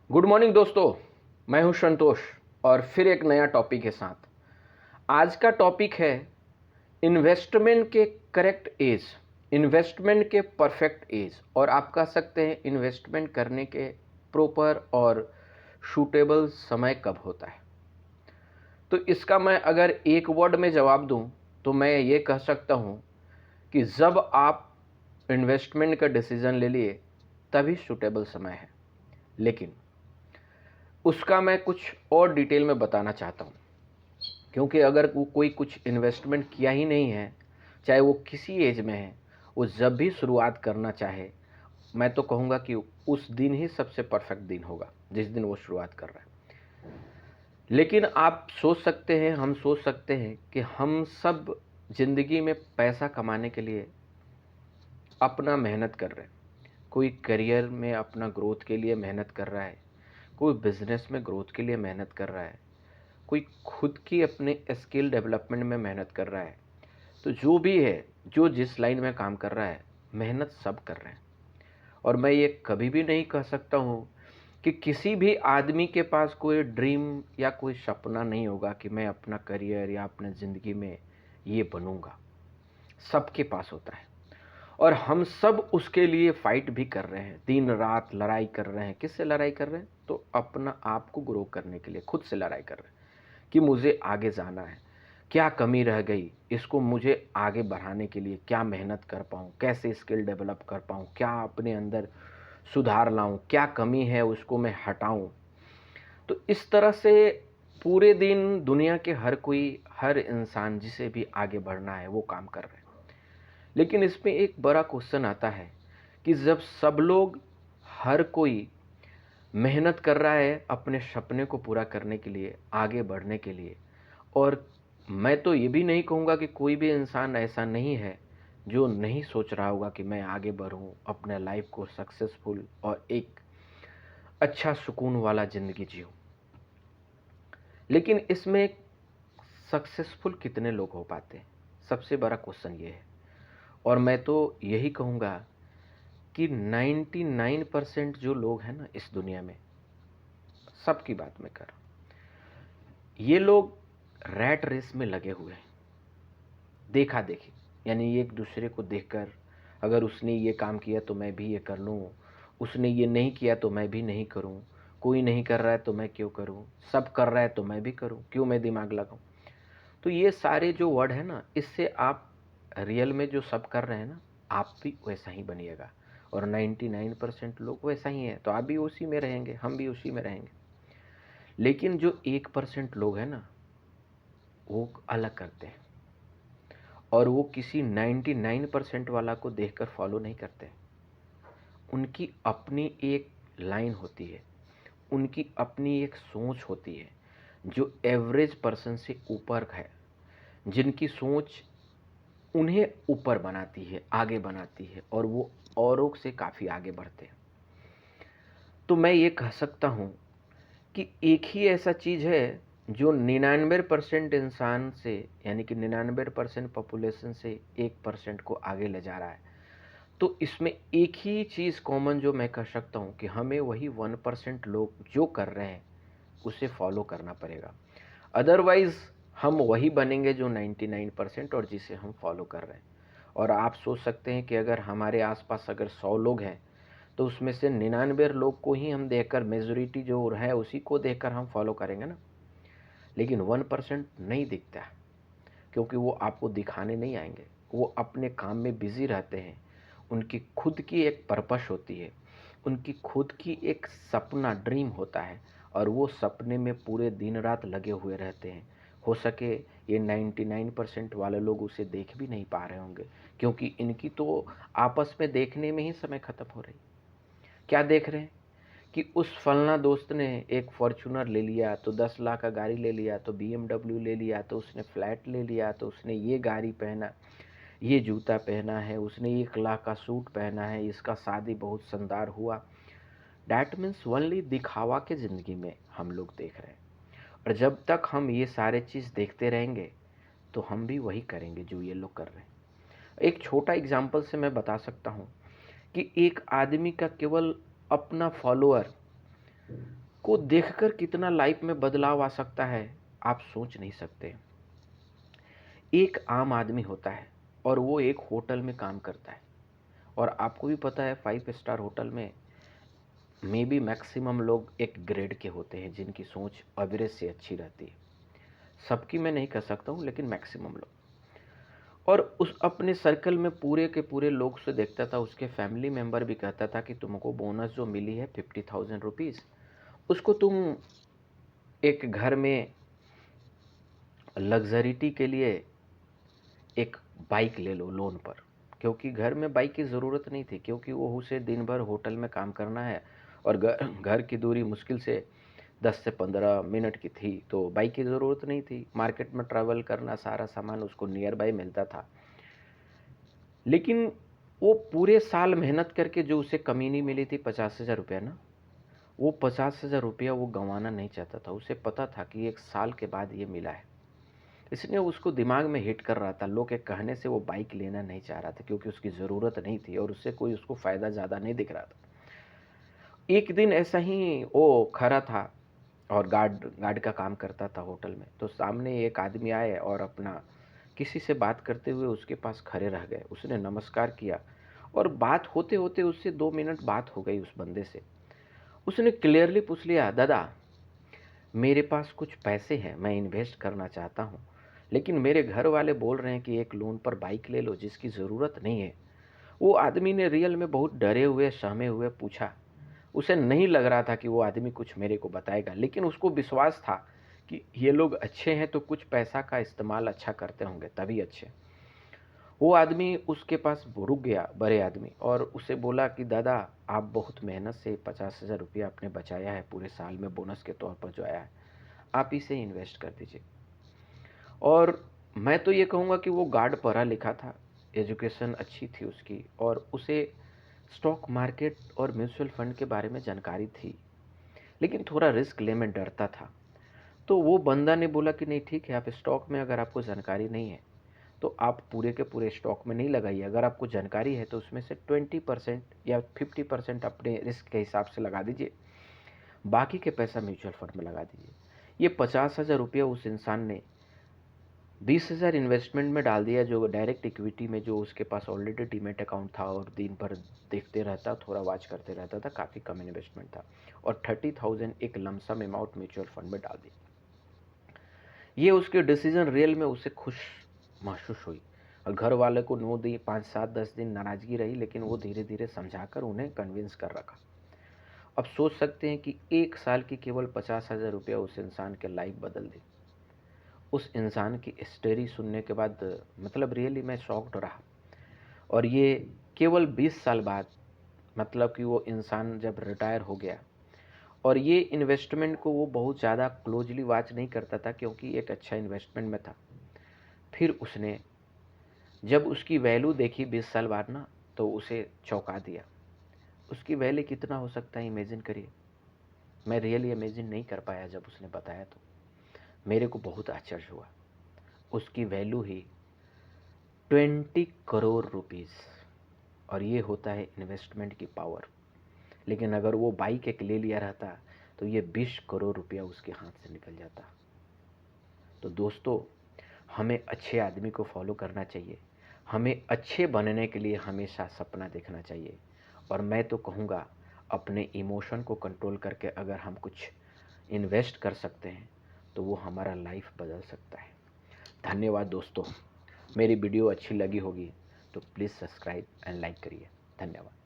Good morning दोस्तों, मैं हूं संतोष और फिर एक नया टॉपिक के साथ। आज का टॉपिक है इन्वेस्टमेंट के करेक्ट एज, इन्वेस्टमेंट के परफेक्ट एज, और आप कह सकते हैं इन्वेस्टमेंट करने के प्रॉपर और सूटेबल समय कब होता है। तो इसका मैं अगर एक वर्ड में जवाब दूं तो मैं ये कह सकता हूं कि जब आप इन्वेस्टमेंट का डिसीजन ले लिए तभी सूटेबल समय है। लेकिन उसका मैं कुछ और डिटेल में बताना चाहता हूँ, क्योंकि अगर वो कोई कुछ इन्वेस्टमेंट किया ही नहीं है, चाहे वो किसी एज में है, वो जब भी शुरुआत करना चाहे, मैं तो कहूँगा कि उस दिन ही सबसे परफेक्ट दिन होगा जिस दिन वो शुरुआत कर रहा है। लेकिन आप सोच सकते हैं, हम सोच सकते हैं कि हम सब जिंदगी में पैसा कमाने के लिए अपना मेहनत कर रहे हैं। कोई करियर में अपना ग्रोथ के लिए मेहनत कर रहा है, कोई बिजनेस में ग्रोथ के लिए मेहनत कर रहा है, कोई खुद की अपने स्किल डेवलपमेंट में मेहनत कर रहा है। तो जो भी है, जो जिस लाइन में काम कर रहा है, मेहनत सब कर रहे हैं। और मैं ये कभी भी नहीं कह सकता हूँ कि किसी भी आदमी के पास कोई ड्रीम या कोई सपना नहीं होगा कि मैं अपना करियर या अपने ज़िंदगी में ये बनूंगा। सबके पास होता है और हम सब उसके लिए फाइट भी कर रहे हैं, दिन रात लड़ाई कर रहे हैं। किससे लड़ाई कर रहे हैं? तो अपना आप को ग्रो करने के लिए खुद से लड़ाई कर रहे हैं कि मुझे आगे जाना है, क्या कमी रह गई, इसको मुझे आगे बढ़ाने के लिए क्या मेहनत कर पाऊँ, कैसे स्किल डेवलप कर पाऊँ, क्या अपने अंदर सुधार लाऊँ, क्या कमी है उसको मैं हटाऊँ। तो इस तरह से पूरे दिन दुनिया के हर कोई, हर इंसान जिसे भी आगे बढ़ना है वो काम कर रहे हैं। लेकिन इसमें एक बड़ा क्वेश्चन आता है कि जब सब लोग, हर कोई मेहनत कर रहा है अपने सपने को पूरा करने के लिए, आगे बढ़ने के लिए, और मैं तो ये भी नहीं कहूँगा कि कोई भी इंसान ऐसा नहीं है जो नहीं सोच रहा होगा कि मैं आगे बढ़ूँ, अपने लाइफ को सक्सेसफुल और एक अच्छा सुकून वाला ज़िंदगी जीऊँ। लेकिन इसमें सक्सेसफुल कितने लोग हो पाते हैं, सबसे बड़ा क्वेश्चन ये है। और मैं तो यही कहूँगा कि 99% जो लोग हैं ना इस दुनिया में, सबकी बात मैं कर रहा हूँ, ये लोग रैट रेस में लगे हुए हैं। देखा देखी, यानी एक दूसरे को देखकर, अगर उसने ये काम किया तो मैं भी ये कर लूँ, उसने ये नहीं किया तो मैं भी नहीं करूँ, कोई नहीं कर रहा है तो मैं क्यों करूँ, सब कर रहा है तो मैं भी करूँ, क्यों मैं दिमाग लगाऊँ। तो ये सारे जो वर्ड है ना, इससे आप रियल में जो सब कर रहे हैं ना, आप भी वैसा ही बनिएगा। और 99% लोग वैसा ही हैं, तो आप भी उसी में रहेंगे, हम भी उसी में रहेंगे। लेकिन जो 1% लोग हैं ना, वो अलग करते हैं और वो किसी 99% वाला को देखकर फॉलो नहीं करते। उनकी अपनी एक लाइन होती है, उनकी अपनी एक सोच होती है जो एवरेज पर्सन से ऊपर है, जिनकी सोच उन्हें ऊपर बनाती है, आगे बनाती है, और वो औरों से काफ़ी आगे बढ़ते हैं। तो मैं ये कह सकता हूँ कि एक ही ऐसा चीज़ है जो 99% इंसान से, यानी कि 99% पॉपुलेशन से 1% को आगे ले जा रहा है। तो इसमें एक ही चीज़ कॉमन जो मैं कह सकता हूँ कि हमें वही 1% लोग जो कर रहे हैं उसे फॉलो करना पड़ेगा। अदरवाइज़ हम वही बनेंगे जो 99% और जिसे हम फॉलो कर रहे हैं। और आप सोच सकते हैं कि अगर हमारे आसपास अगर 100 लोग हैं तो उसमें से 99 लोग को ही हम देखकर, मेजोरिटी जो है उसी को देखकर हम फॉलो करेंगे ना। लेकिन 1% नहीं दिखता, क्योंकि वो आपको दिखाने नहीं आएंगे, वो अपने काम में बिजी रहते हैं। उनकी खुद की एक पर्पस होती है, उनकी खुद की एक सपना, ड्रीम होता है, और वो सपने में पूरे दिन रात लगे हुए रहते हैं। हो सके ये 99% वाले लोग उसे देख भी नहीं पा रहे होंगे, क्योंकि इनकी तो आपस में देखने में ही समय खत्म हो रही। क्या देख रहे हैं कि उस फलना दोस्त ने एक फॉर्च्यूनर ले लिया तो 10 लाख का गाड़ी ले लिया, तो BMW ले लिया, तो उसने फ्लैट ले लिया, तो उसने ये गाड़ी पहना, ये जूता पहना है, उसने 1 लाख का सूट पहना है, इसका शादी बहुत शानदार हुआ। डैट मीन्स ओनली दिखावा के ज़िंदगी में हम लोग देख रहे हैं। और जब तक हम ये सारे चीज़ देखते रहेंगे तो हम भी वही करेंगे जो ये लोग कर रहे हैं। एक छोटा एग्जाम्पल से मैं बता सकता हूँ कि एक आदमी का केवल अपना फॉलोअर उसको देखकर कितना लाइफ में बदलाव आ सकता है आप सोच नहीं सकते। एक आम आदमी होता है और वो एक होटल में काम करता है, और आपको भी पता है 5 स्टार होटल में मे बी मैक्सिमम लोग एक ग्रेड के होते हैं जिनकी सोच एवरेज से अच्छी रहती है। सबकी मैं नहीं कह सकता हूँ, लेकिन मैक्सिमम लोग। और उस अपने सर्कल में पूरे के पूरे लोग से देखता था, उसके फैमिली मेंबर भी कहता था कि तुमको बोनस जो मिली है 50,000 रुपीज़, उसको तुम एक घर में लग्जरिटी के लिए एक बाइक ले लो लोन पर। क्योंकि घर में बाइक की ज़रूरत नहीं थी, क्योंकि वो उसे दिन भर होटल में काम करना है और घर की दूरी मुश्किल से 10 से 15 मिनट की थी, तो बाइक की ज़रूरत नहीं थी। मार्केट में ट्रैवल करना, सारा सामान उसको नियर बाय मिलता था। लेकिन वो पूरे साल मेहनत करके जो उसे कमी नहीं मिली थी 50,000 रुपया ना, वो 50,000 रुपया वो गंवाना नहीं चाहता था। उसे पता था कि 1 साल के बाद ये मिला है, इसलिए उसको दिमाग में हिट कर रहा था। लोग के कहने से वो बाइक लेना नहीं चाह रहा था, क्योंकि उसकी ज़रूरत नहीं थी और उससे कोई उसको फ़ायदा ज़्यादा नहीं दिख रहा था। एक दिन ऐसा ही वो खड़ा था और गार्ड का काम करता था होटल में, तो सामने एक आदमी आए और अपना किसी से बात करते हुए उसके पास खड़े रह गए। उसने नमस्कार किया और बात होते होते उससे 2 मिनट बात हो गई उस बंदे से। उसने क्लियरली पूछ लिया, दादा मेरे पास कुछ पैसे हैं, मैं इन्वेस्ट करना चाहता हूँ, लेकिन मेरे घर वाले बोल रहे हैं कि एक लोन पर बाइक ले लो जिसकी ज़रूरत नहीं है। वो आदमी ने रियल में बहुत डरे हुए सहमे हुए पूछा। उसे नहीं लग रहा था कि वो आदमी कुछ मेरे को बताएगा, लेकिन उसको विश्वास था कि ये लोग अच्छे हैं तो कुछ पैसा का इस्तेमाल अच्छा करते होंगे, तभी अच्छे। वो आदमी उसके पास रुक गया, बड़े आदमी, और उसे बोला कि दादा आप बहुत मेहनत से 50,000 रुपया आपने बचाया है पूरे साल में बोनस के तौर पर जो आया है, आप इसे इन्वेस्ट कर दीजिए। और मैं तो ये कहूँगा कि वो गार्ड पढ़ा लिखा था, एजुकेशन अच्छी थी उसकी, और उसे स्टॉक मार्केट और म्यूचुअल फंड के बारे में जानकारी थी, लेकिन थोड़ा रिस्क ले में डरता था। तो वो बंदा ने बोला कि नहीं ठीक है, आप स्टॉक में अगर आपको जानकारी नहीं है तो आप पूरे के पूरे स्टॉक में नहीं लगाइए। अगर आपको जानकारी है तो उसमें से 20% या 50% अपने रिस्क के हिसाब से लगा दीजिए, बाकी के पैसा म्यूचुअल फंड में लगा दीजिए। ये 50,000 रुपया उस इंसान ने 20,000 इन्वेस्टमेंट में डाल दिया, जो डायरेक्ट इक्विटी में, जो उसके पास ऑलरेडी डीमेट अकाउंट था और दिन भर देखते रहता, थोड़ा वॉच करते रहता था, काफ़ी कम इन्वेस्टमेंट था। और 30,000 एक लमसम अमाउंट म्यूचुअल फंड में डाल दी। ये उसके डिसीजन रियल में उसे खुश महसूस हुई, और घर वाले को 9 दिन 5 7 10 दिन नाराज़गी रही, लेकिन वो धीरे धीरे समझाकर उन्हें कन्विंस कर रखा। अब सोच सकते हैं कि 1 साल की केवल 50,000 रुपया उस इंसान के लाइफ बदल दी। उस इंसान की स्टोरी सुनने के बाद मतलब रियली मैं शॉक्ड रहा। और ये केवल 20 साल बाद, मतलब कि वो इंसान जब रिटायर हो गया, और ये इन्वेस्टमेंट को वो बहुत ज़्यादा क्लोजली वॉच नहीं करता था, क्योंकि एक अच्छा इन्वेस्टमेंट में था। फिर उसने जब उसकी वैल्यू देखी 20 साल बाद ना, तो उसे चौंका दिया। उसकी वैल्यू कितना हो सकता है इमेजिन करिए। मैं रियली इमेजिन नहीं कर पाया। जब उसने बताया तो मेरे को बहुत आश्चर्य हुआ। उसकी वैल्यू ही 20 करोड़ रुपीज़, और ये होता है इन्वेस्टमेंट की पावर। लेकिन अगर वो बाइक एक ले लिया रहता तो ये 20 करोड़ रुपया उसके हाथ से निकल जाता। तो दोस्तों, हमें अच्छे आदमी को फॉलो करना चाहिए। हमें अच्छे बनने के लिए हमेशा सपना देखना चाहिए। और मैं तो कहूँगा, अपने इमोशन को कंट्रोल करके अगर हम कुछ इन्वेस्ट कर सकते हैं तो वो हमारा लाइफ बदल सकता है। धन्यवाद दोस्तों। मेरी वीडियो अच्छी लगी होगी तो प्लीज़ सब्सक्राइब एंड लाइक करिए। धन्यवाद।